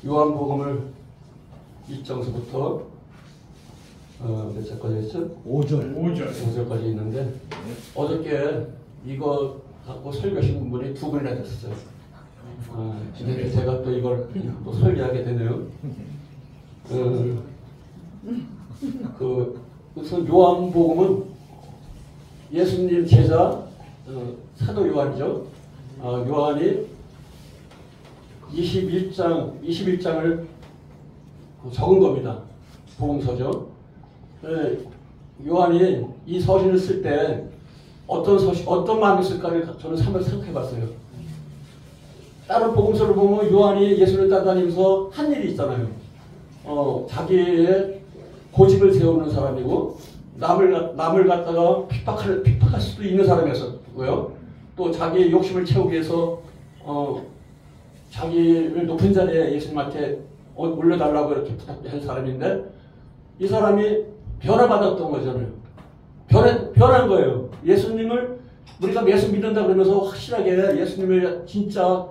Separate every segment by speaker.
Speaker 1: 요한복음을 1장서부터 몇 절까지 했죠? 5절까지 있는데 어저께 이거 갖고 설교하신 분이 두 분이나 됐어요. 근데 제가 또 이걸 또 설교하게 되네요. 우선 요한복음은 예수님 제자 사도 요한이죠. 요한이 21장을 적은 겁니다. 복음서죠. 요한이 이 서신을 쓸 때 어떤 마음이 있을까를 저는 한번 생각해 봤어요. 다른 복음서를 보면 요한이 예수를 따라다니면서 한 일이 있잖아요. 자기의 고집을 세우는 사람이고 남을 갖다가 핍박할 수도 있는 사람이었고요. 또 자기의 욕심을 채우기 위해서 자기를 높은 자리에 예수님한테 올려달라고 이렇게 부탁한 사람인데 이 사람이 변화받았던 거잖아요. 변한 거예요. 예수님을 우리가 예수 믿는다 그러면서 확실하게 예수님의 진짜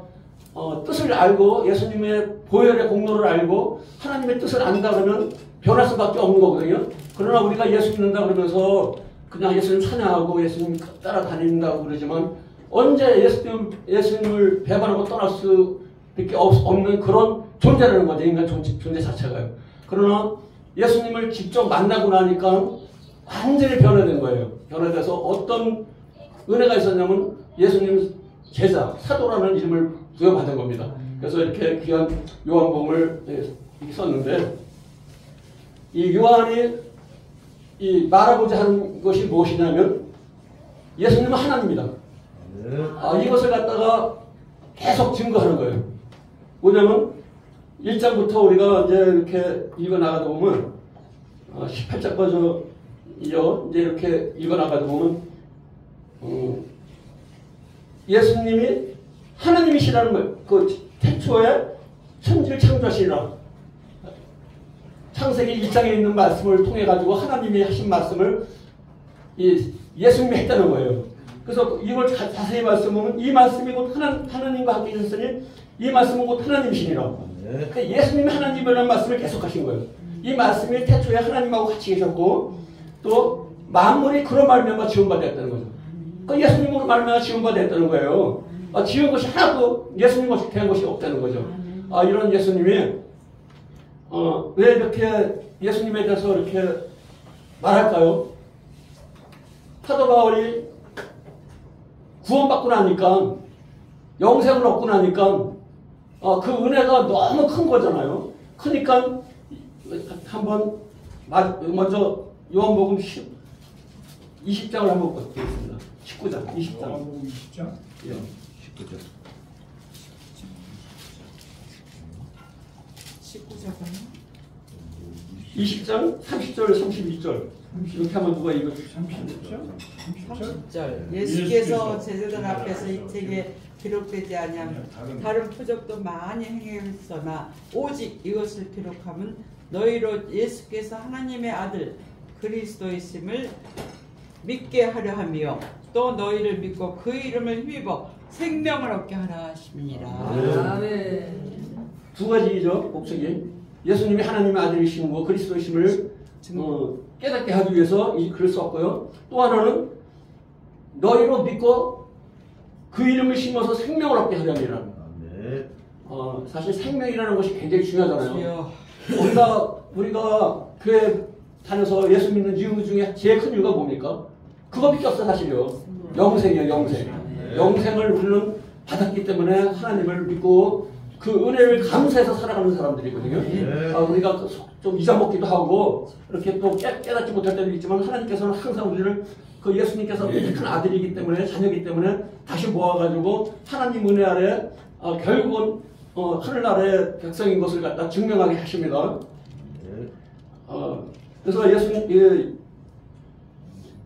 Speaker 1: 뜻을 알고 예수님의 보혈의 공로를 알고 하나님의 뜻을 안다 그러면 변할 수밖에 없는 거거든요. 그러나 우리가 예수 믿는다 그러면서 그냥 예수님 찬양하고 예수님 따라다닌다고 그러지만 언제 예수님을 배반하고 떠날 수밖에 없는 그런 존재라는 거죠. 인간 존재 자체가요. 그러나 예수님을 직접 만나고 나니까 완전히 변화된 거예요. 변화돼서 어떤 은혜가 있었냐면 예수님 제자, 사도라는 이름을 부여받은 겁니다. 그래서 이렇게 귀한 요한복음을 썼는데 이 요한이 말하고자 하는 것이 무엇이냐면 예수님은 하나님이다. 이것을 갖다가 계속 증거하는 거예요. 뭐냐면 1장부터 우리가 이제 이렇게 읽어 나가다 보면 18장까지 이제 이렇게 읽어 나가다 보면 예수님이 하나님이시라는 거예요. 그 태초에 천지를 창조하시라. 창세기 1장에 있는 말씀을 통해 가지고 하나님이 하신 말씀을 예수님이 했다는 거예요. 그래서 이걸 자세히 말씀하면 이 말씀이 곧 하나님과 함께 있었으니 이 말씀은 곧 하나님이시니라. 그러니까 예수님이 하나님이라는 말씀을 계속하신 거예요. 이 말씀이 태초에 하나님하고 같이 계셨고 또 만물이 그런 말미암아 지음받았다는 거죠. 그러니까 예수님으로 말미암아 지음받았다는 거예요. 지은 것이 하나도 예수님 것이 된 것이 없다는 거죠. 이런 예수님이 왜 이렇게 예수님에 대해서 이렇게 말할까요? 사도 바울이 구원받고 나니까 영생을 얻고 나니까 그 은혜가 너무 큰 거잖아요. 크니까 한번 먼저 요한복음 20장을 한번 보겠습니다. 19장, 20장.
Speaker 2: 요한복음 20장?
Speaker 1: 예, 19장. 20장 30절 32절 이렇게 하면 누가 이거
Speaker 2: 30절?
Speaker 3: 예수께서 제자들 앞에서 이 책에 기록되지 아니한 다른 표적도 많이 행했으나 오직 이것을 기록하면 너희로 예수께서 하나님의 아들 그리스도이심을 믿게 하려 하며 또 너희를 믿고 그 이름을 힘입어 생명을 얻게 하라 하심이니라.
Speaker 1: 아멘. 두 가지죠 목적이. 예수님이 하나님의 아들이신 거 그리스도이심을 깨닫게 하기 위해서 이 글을 썼고요. 또 하나는 너희로 믿고 그 이름을 심어서 생명을 얻게 하려니라. 사실 생명이라는 것이 굉장히 중요하잖아요. 우리가 교회 다녀서 예수 믿는 이유 중에 제일 큰 이유가 뭡니까? 그거밖에 없어 사실요. 영생이에요. 영생을 우리는 받았기 때문에 하나님을 믿고 그 은혜를 감사해서 살아가는 사람들이거든요. 우리가 좀 잊어먹기도 하고 이렇게 또 깨닫지 못할 때도 있지만 하나님께서는 항상 우리를 그 예수님께서 큰 아들이기 때문에 자녀이기 때문에 다시 모아가지고 하나님 은혜 아래 결국은 하늘나라의 백성인 것을 갖다 증명하게 하십니다. 그래서 예수님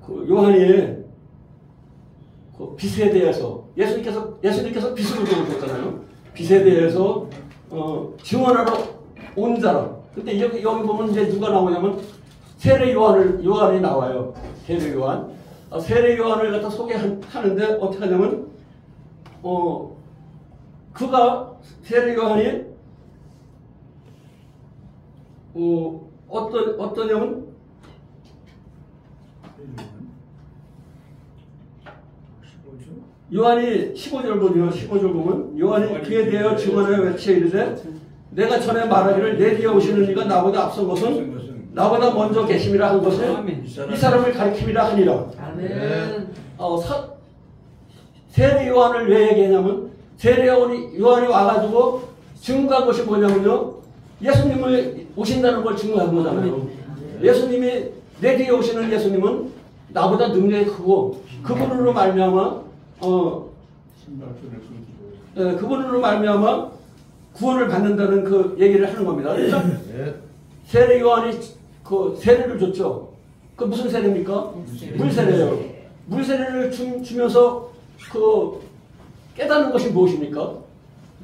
Speaker 1: 그 요한이 그 빛에 대해서 예수님께서 빛을 보여주셨잖아요. 빛에 대해서 증언하러 온 사람. 근데 여기 보면 이제 누가 나오냐면 세례 요한이 나와요. 세례 요한. 세례 요한을 갖다 소개하는데 어떻게 하냐면 그가 세례 요한이 어떠냐면 요한이 15절 보면 15절 보면 요한이 그에 대하여 증언하여 외쳐 이르되 내가 전에 말하기를 내 뒤에 오시는 이가 나보다 앞선 것은 나보다 먼저 계심이라 한 것을 이 사람을 가리킴이라 하니라.
Speaker 2: 아멘.
Speaker 1: 세례 요한을 왜 얘기하냐면 세례 요한이 와가지고 증거한 것이 뭐냐면요, 예수님을 오신다는 걸 증거한 거잖아요. 예수님이 내 뒤에 오시는 예수님은 나보다 능력이 크고 그분으로 말미암아 그분으로 말미암아 구원을 받는다는 그 얘기를 하는 겁니다. 그래서 세례 요한이 그 세례를 줬죠. 그 무슨 세례입니까? 물세례예요. 물세례를 주면서 그 깨닫는 것이 무엇입니까?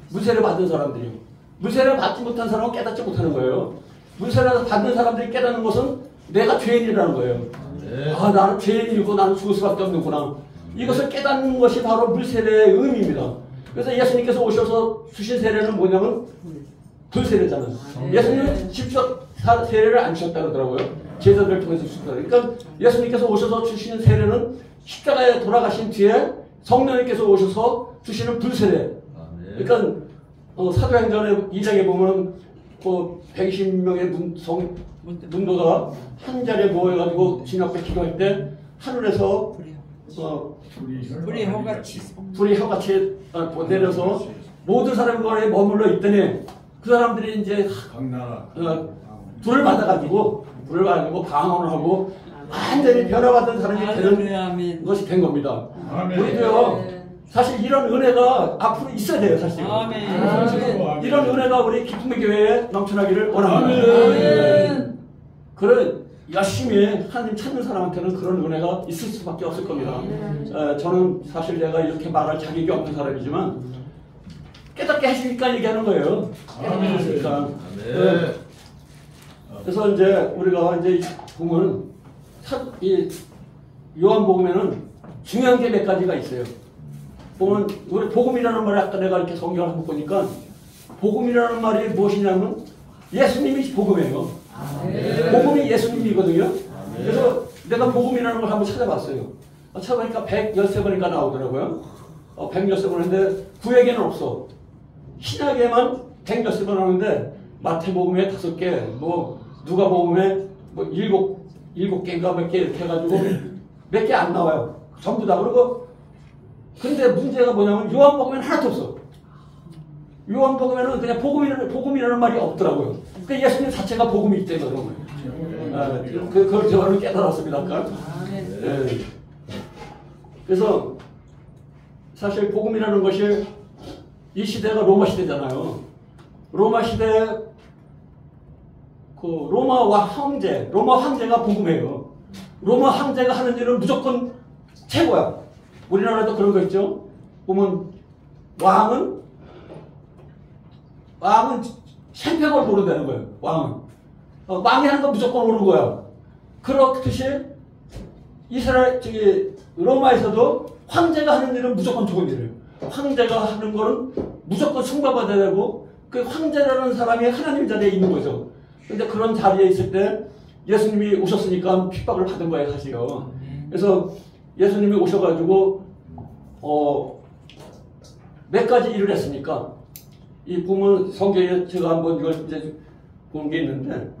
Speaker 1: 물세례 받은 사람들이요. 물세례 받지 못한 사람은 깨닫지 못하는 거예요. 물세례 받는 사람들이 깨닫는 것은 내가 죄인이라는 거예요. 아, 나는 죄인이고 나는 죽을 수밖에 없는구나. 이것을 깨닫는 것이 바로 물세례의 의미입니다. 그래서 예수님께서 오셔서 주신 세례는 뭐냐면 불세례잖아요. 예수님은 직접 세례를 안 주셨다 그러더라고요. 제자들을 통해서 주셨다. 그러니까 예수님께서 오셔서 주시는 세례는 십자가에 돌아가신 뒤에 성령님께서 오셔서 주시는 불세례. 그러니까 사도행전의 2장에 보면 그 120명의 문도가 한 자리에 모여가지고 주님 앞에 기도할 때 하늘에서 불이 혀같이 내려서 모든 사람이 거기에 머물러 있더니 그 사람들이 이제 불을 받아가지고 방언을 하고 완전히 변화받은 사람이 되는 것이 된 겁니다. 우리도요, 사실 이런 은혜가 앞으로 있어야 돼요, 사실. 이런 은혜가 우리 기쁨의 교회에 넘쳐나기를 원합니다. 그런 열심히 하나님 찾는 사람한테는 그런 은혜가 있을 수밖에 없을 겁니다. 저는 사실 내가 이렇게 말할 자격이 없는 사람이지만 깨닫게 해주니까 얘기하는 거예요. 깨닫게 해주니까. 그래서 이제 우리가 이제 보면 이 요한복음에는 중요한 게 몇 가지가 있어요. 보면 우리 복음이라는 말을 아까 내가 이렇게 성경을 한번 보니까 복음이라는 말이 무엇이냐면 예수님이 복음이에요. 복음이 예수님이거든요. 그래서 내가 복음이라는 걸 한번 찾아봤어요. 찾아보니까 113번인가 나오더라고요. 113번인데 구약에는 없어. 신약에만 113번 하는데 마태복음에 5개, 뭐 누가복음에 뭐 7개인가 몇 개 이렇게 해가지고 몇 개 안 나와요. 전부 다. 그리고 근데 문제가 뭐냐면 요한복음에는 하나도 없어. 요한복음에는 그냥 복음이라는 말이 없더라고요. 그러니까 예수님 자체가 복음이 있대요. 그걸 저는 깨달았습니다. 아까. 그래서 사실 복음이라는 것이 이 시대가 로마 시대잖아요. 로마 시대 그 로마 황제가 복음이에요. 로마 황제가 하는 일은 무조건 최고야. 우리나라도 그런 거 있죠. 보면 왕은 챔피언을 모른다는 거예요. 왕이 하는 건 무조건 옳은 거야. 그렇듯이 로마에서도 황제가 하는 일은 무조건 좋은 일이에요. 황제가 하는 거는 무조건 숭배받아야 되고 그 황제라는 사람이 하나님 자리에 있는 거죠. 근데 그런 자리에 있을 때 예수님이 오셨으니까 핍박을 받은 거예요, 사실요. 그래서 예수님이 오셔가지고 몇 가지 일을 했으니까 이 보면 성경에 제가 한번 이걸 이제 본 게 있는데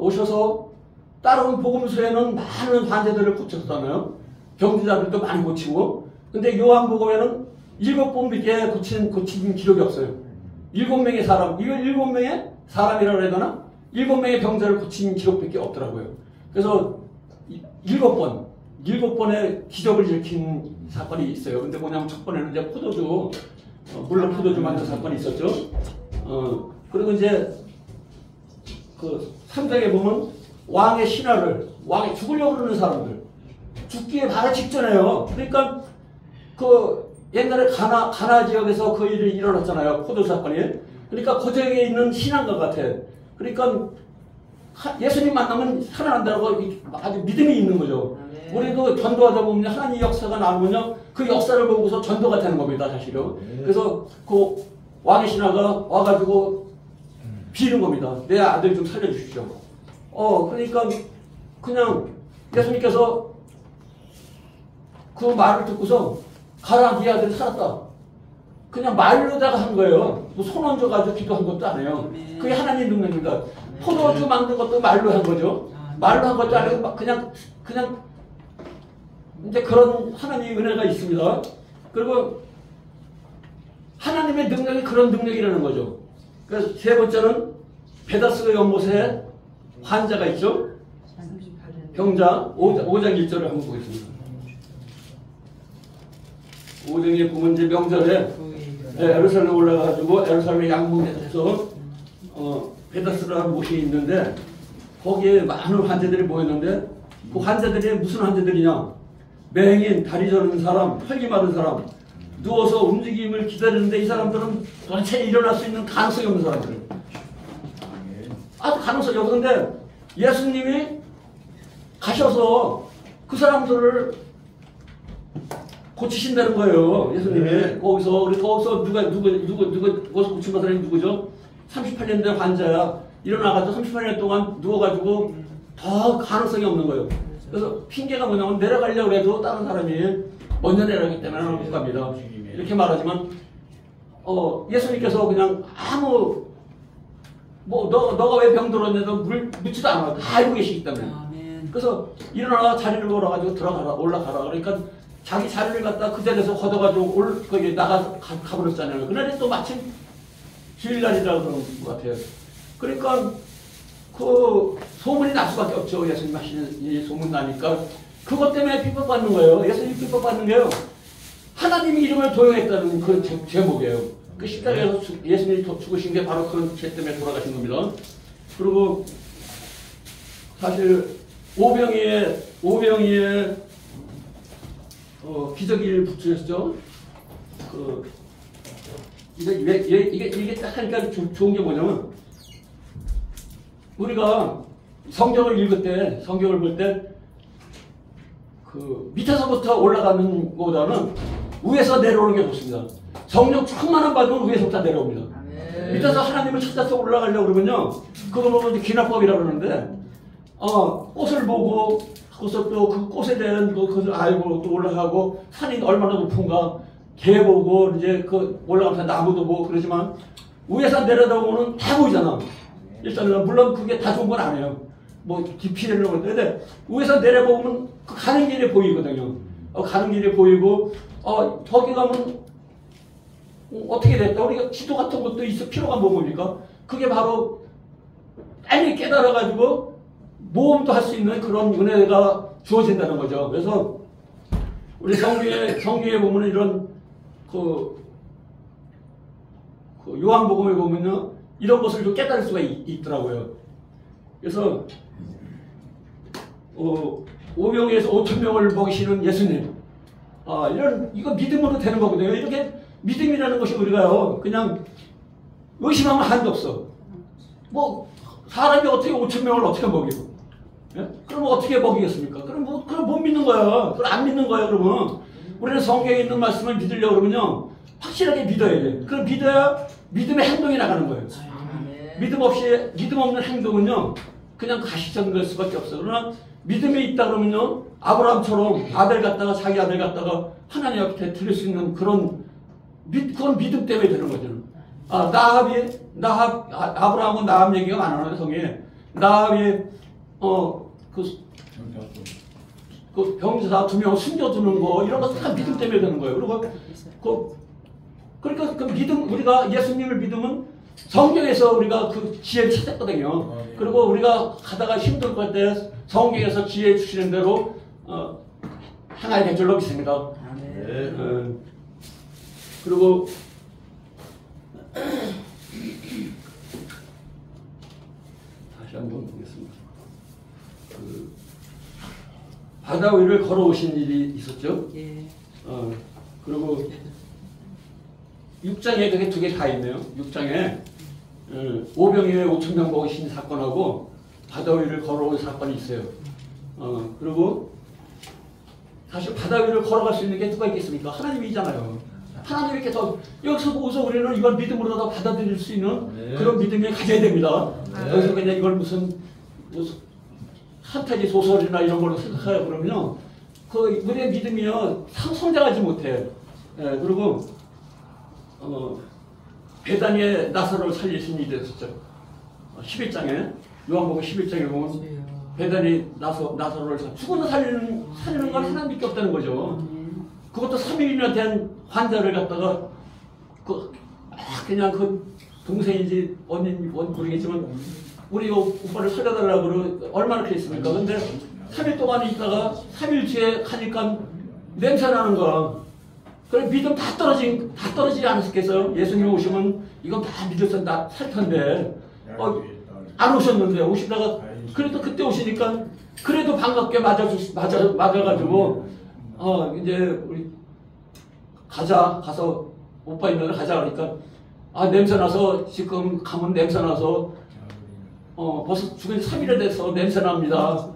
Speaker 1: 오셔서 따라온 복음서에는 많은 환자들을 고쳤잖아요. 병자들도 많이 고치고. 근데 요한복음에는 7번밖에 고친 기록이 없어요. 7명의 사람, 이거 7명의 사람이라고 해야 되나? 7명의 병자를 고친 기록밖에 없더라고요. 그래서 7번의 기적을 일으킨 사건이 있어요. 근데 뭐냐면 첫 번에는 이제 포도주, 물론 포도주 만든 사건이 있었죠. 그리고 이제 그 3장에 보면 왕의 왕이 죽으려고 그러는 사람들, 죽기에 바로 직전에요. 그러니까 그 옛날에 가나 지역에서 그 일이 일어났잖아요. 포도주 사건이. 그러니까 그 지역에 있는 신앙가 같아. 그러니까 예수님 만나면 살아난다고 아주 믿음이 있는 거죠. 우리도 전도하다 보면 하나님 역사가 나오면요, 그 역사를 보고서 전도가 되는 겁니다, 사실은. 그래서 그 왕의 신하가 와가지고 비는 겁니다. 내 아들 좀 살려주십시오. 그러니까 그냥 예수님께서 그 말을 듣고서 가라, 네 아들이 살았다. 그냥 말로다가 한 거예요. 뭐 손 얹어가지고 기도한 것도 아니에요. 그게 하나님 능력입니다. 포도주 만든 것도 말로 한 거죠. 말로 한 것도 아니고 그냥 이제 그런 하나님의 은혜가 있습니다. 그리고 하나님의 능력이 그런 능력이라는 거죠. 그래서 세 번째는 베다스가 연못에 환자가 있죠. 병자 5장 1절을 한번 보겠습니다. 5장에 보면 이제 명절에 예루살렘 올라가가지고 예루살렘 양문에서 베다스라는 못이 있는데 거기에 많은 환자들이 모였는데 그 환자들이 무슨 환자들이냐? 맹인, 다리 저는 사람, 혈기 마른 사람, 누워서 움직임을 기다리는데 이 사람들은 도대체 일어날 수 있는 가능성이 없는 사람들. 아주 가능성이 없는데 예수님이 가셔서 그 사람들을 고치신다는 거예요. 예수님이 거기서 누가 고친 사람이 누구죠? 38년 된 환자야. 일어나가지고 38년 동안 누워가지고 더 가능성이 없는 거예요. 그래서 핑계가 뭐냐면 내려가려고 해도 다른 사람이 먼저 내려가기 때문에 못 갑니다. 이렇게 말하지만 예수님께서 그냥 아무 너가 왜 병 들었냐도 묻지도 않아요. 다 알고 계시기 때문에. 그래서 일어나가 자리를 걸어가지고 올라가라. 그러니까 자기 자리를 갖다 그 자리에서 걷어가지고 거기 가버렸잖아요. 그날이 또 마침 주일날이라고 그런 것 같아요. 그러니까 그 소문이 날 수밖에 없죠. 예수님 하시는 이 소문 나니까 그것 때문에 핍박받는 거예요. 예수님 핍박받는 게요. 하나님의 이름을 도용했다는 그 제목이에요. 그 십자가에서 예수님이 죽으신 게 바로 그런 죄 때문에 돌아가신 겁니다. 그리고 사실 오병이의 기저귀를 붙였죠. 이게 딱 하니까 좋은 게 뭐냐면 우리가 성경을 읽을 때, 성경을 볼 때, 밑에서부터 올라가는 것보다는 위에서 내려오는 게 좋습니다. 성령 충만한 받으면 위에서부터 내려옵니다. 밑에서 하나님을 찾아서 올라가려고 그러면요, 그거 보면 기납법이라고 그러는데, 꽃을 보고, 거기서 또 그 꽃에 대한 그것을 알고 또 올라가고, 산이 얼마나 높은가, 개 보고, 이제 올라가면서 나무도 보고 그러지만, 위에서 내려다보면 다 보이잖아. 일단은 물론 그게 다 좋은 건 아니에요. 뭐 깊이 내려오는 건데 위에서 내려보면 그 가는 길이 보이거든요. 가는 길이 보이고 거기 가면 어떻게 됐다. 우리가 지도 같은 것도 있어 필요가 뭡니까? 그게 바로 빨리 깨달아가지고 모험도 할 수 있는 그런 은혜가 주어진다는 거죠. 그래서 우리 성경에 보면 이런 요한복음에 보면요. 이런 것을 좀 깨달을 수가 있더라고요. 그래서 오병이에서 5,000명을 먹이시는 예수님, 이거 믿음으로 되는 거거든요. 이렇게 믿음이라는 것이 우리가요, 그냥 의심하면 한도 없어. 뭐 사람이 어떻게 5,000명을 어떻게 먹이고, 예? 그러면 어떻게 먹이겠습니까? 그럼 못 믿는 거야. 그럼 안 믿는 거야. 그러면 우리는 성경에 있는 말씀을 믿으려고 그러면요, 확실하게 믿어야 돼. 그럼 믿어야 믿음의 행동이 나가는 거예요. 믿음 없는 행동은요, 그냥 가시적인 수밖에 없어요. 그러나 믿음이 있다 그러면요, 아브라함처럼 자기 아들 갖다가 하나님 앞에 드릴 수 있는 그건 믿음 때문에 되는 거죠. 아브라함은 나합 얘기가 많아요, 성경에. 나합이, 그 병사 2명 숨겨두는 거, 이런 거 다 믿음 때문에 되는 거예요. 그러니까 그 믿음, 우리가 예수님을 믿으면 성경에서 우리가 그 지혜를 찾았거든요. 그리고 우리가 가다가 힘들 것 때 성경에서 지혜 주시는 대로 향하게 될 줄로 믿습니다. 그리고 다시 한번 보겠습니다. 바다 위를 걸어오신 일이 있었죠. 그리고 6장에 그게 2개 다 있네요. 6장에 오병이의 5,000명 먹이신 사건하고 바다 위를 걸어온 사건이 있어요. 그리고 사실 바다 위를 걸어갈 수 있는 게 누가 있겠습니까? 하나님이잖아요. 하나님께서 여기서 보고서 우리는 이걸 믿음으로 다 받아들일 수 있는 그런 믿음이 가져야 됩니다. 여기서 그냥 이걸 무슨 판타지 소설이나 이런 걸로 생각하려 그러면요, 그 우리의 믿음이요 성장하지 못해요. 그리고 베다니의 나사로를 살리신 일이 있었죠. 11장에 요한복음 11장에 보면 베다니 나사로를 죽어서 살리는 건 하나님밖에 없다는 거죠. 그것도 3일이나 된 환자를 갖다가 그냥 그 동생인지 언니인지 모르겠지만 우리 오빠를 살려달라고 그러고 얼마나 그랬습니까? 근데 3일 동안 있다가 3일 뒤에 가니까 냄새 나는 거야. 그래 믿음 다 떨어지지 않았겠어요? 예수님 오시면 이건 다 믿어서 살 텐데 안 오셨는데 오시다가 그래도 그때 오시니까 그래도 반갑게 맞아가지고 이제 우리 가서 오빠 있는 데 가자 그러니까 냄새 나서 지금 가면 냄새 나서 벌써 죽은 지 3일이 돼서 냄새 납니다.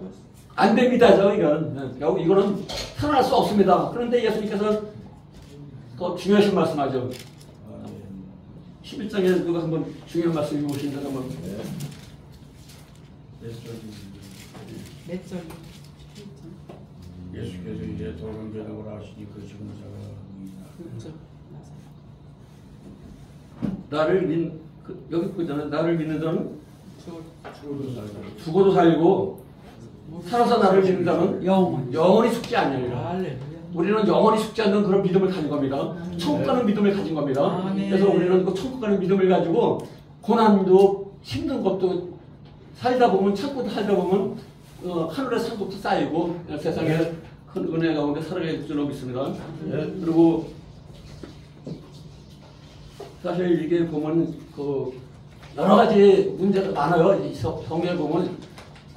Speaker 1: 안 됩니다, 이거는 살아날 수 없습니다. 그런데 예수님께서 또 중요하신 말씀하죠. 11장에 누가 한번 중요한 말씀 읽어보신다 한번.
Speaker 3: 몇 절?
Speaker 2: 예수께서 이제 돌아오라고 하시니 그 증거자가
Speaker 1: 여기 보잖아요. 나를 믿는 자는
Speaker 2: 죽어도
Speaker 1: 살고 살아서 나를 믿는 자는 영원히 죽지 않으리라. 우리는 영원히 죽지 않는 그런 믿음을 가진 겁니다. 천국 가는 믿음을 가진 겁니다. 그래서 우리는 그 천국 가는 믿음을 가지고 고난도 힘든 것도 살다 보면 천국도 살다 보면 하늘의 상급도 쌓이고 세상에 큰 은혜 가운데 살아갈 줄 믿습니다. 그리고 사실 이게 보면 여러 가지 문제가 많아요. 성경에 보면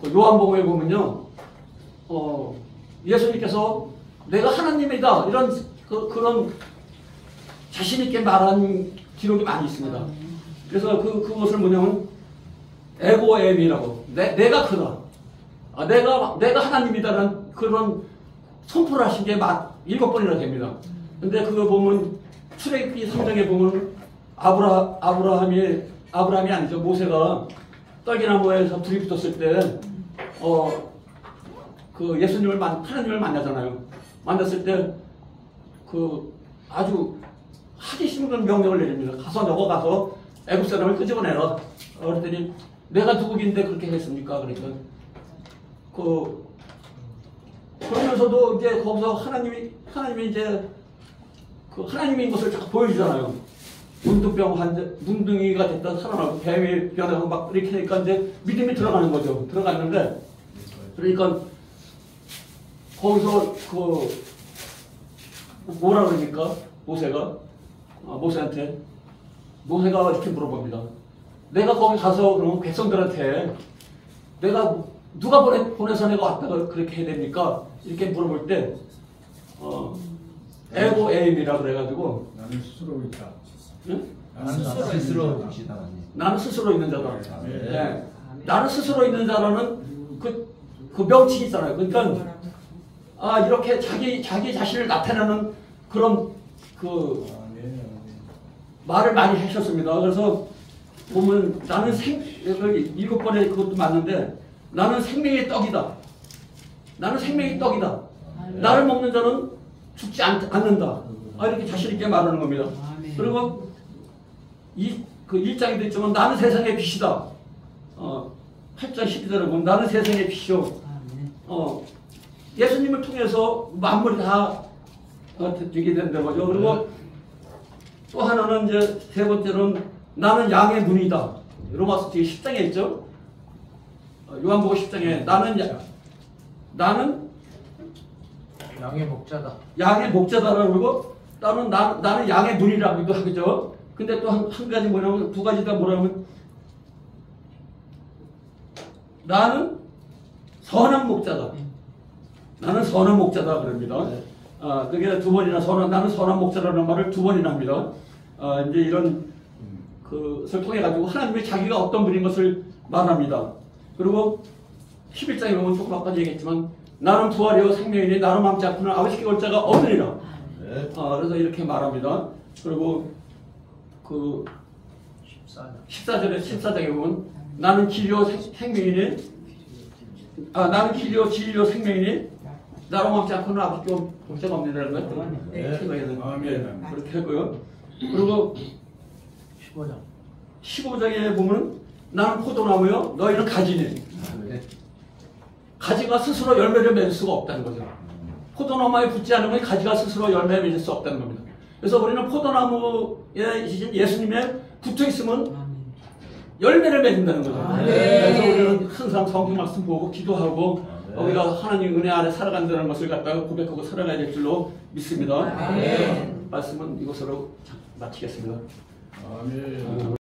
Speaker 1: 요한복음에 보면요, 예수님께서 내가 하나님이다 이런 그런 자신 있게 말한 기록이 많이 있습니다. 그래서 그것을 뭐냐면 에고엠이라고 내가 크다, 내가 하나님이다라는 그런 선포를 하신 게 7번이나 됩니다. 근데 그거 보면 출애굽기 3장에 보면 아브라함이 아니죠. 모세가 떨기나무에서 불이 붙었을 때 그 하나님을 만나잖아요. 만났을 때 아주 하기 싫은 명령을 내립니다. 너가 가서 애굽 사람을 끄집어내라. 그랬더니 내가 누구인데 그렇게 했습니까? 그러니까 그러면서도 이제 거기서 하나님이 이제 하나님인 것을 자꾸 보여주잖아요. 문둥이가 됐다 살아나고 뱀이 변하고 막 이렇게 하니까 이제 믿음이 들어가는 거죠. 들어갔는데 그러니까 거기서 뭐라 그러니까 모세한테 모세가 이렇게 물어봅니다. 내가 거기 가서 그러면 백성들한테 내가 누가 보내서 내가 왔다가 그렇게 해야 됩니까? 이렇게 물어볼 때 에고에임이라 그래가지고
Speaker 2: 나는 스스로 있다.
Speaker 1: 응?
Speaker 4: 나는
Speaker 1: 스스로 있는 자다. 네. 나는 스스로 있는 자라는 그 명칭이 있잖아요. 그러니까 이렇게 자기 자신을 나타내는 그런 말을 많이 하셨습니다. 그래서 보면 나는 7번에 그것도 맞는데 나는 생명의 떡이다. 나는 생명의 떡이다. 나를 먹는 자는 죽지 않는다. 이렇게 자신 있게 말하는 겁니다. 그리고 그 1장에도 있지만 나는 세상의 빛이다. 8장 12절에 보면 나는 세상의 빛이요. 예수님을 통해서 만물이 다 되게 된다는 거죠. 그리고 또 하나는 이제 세 번째는 나는 양의 문이다. 로마서 10장에 있죠. 요한복음 10장에 나는
Speaker 4: 양의 목자다.
Speaker 1: 양의 목자다라고 그러고 나는 양의 문이라고도 하겠죠. 근데 또 한 가지 뭐냐면 두 가지 다 뭐라면 나는 선한 목자다. 나는 선한 목자다 그럽니다. 그게 두 번이나 나는 선한 목자라는 말을 두 번이나 합니다. 이제 이런 것을 통해 가지고 하나님이 자기가 어떤 분인 것을 말합니다. 그리고 11장에 보면 조금 아까 얘기했지만 나는 부활이요 생명이니 나로 맘지 않고는 아버지께 올 자가 없느니라. 그래서 이렇게 말합니다. 그리고 그 14절에 보면 나는 길이요 생명이니 나는 길이요 진리요 생명이니 나로 맘지 않고는 아버지께 올 자가 없느니라는 거예요.
Speaker 2: 아멘.
Speaker 1: 그렇게 하고요. 그리고 15장에 보면 나는 포도나무요 너희는 가지니. 가지가 스스로 열매를 맺을 수가 없다는 거죠. 포도나무에 붙지 않으면 가지가 스스로 열매를 맺을 수 없다는 겁니다. 그래서 우리는 포도나무에 이신 예수님에 붙어 있으면 열매를 맺는다는 거죠. 그래서 우리는 항상 성경 말씀 보고 기도하고 우리가 하나님 은혜 아래 살아간다는 것을 갖다가 고백하고 살아가야 될 줄로 믿습니다. 말씀은 이것으로 마치겠습니다.
Speaker 2: 아멘.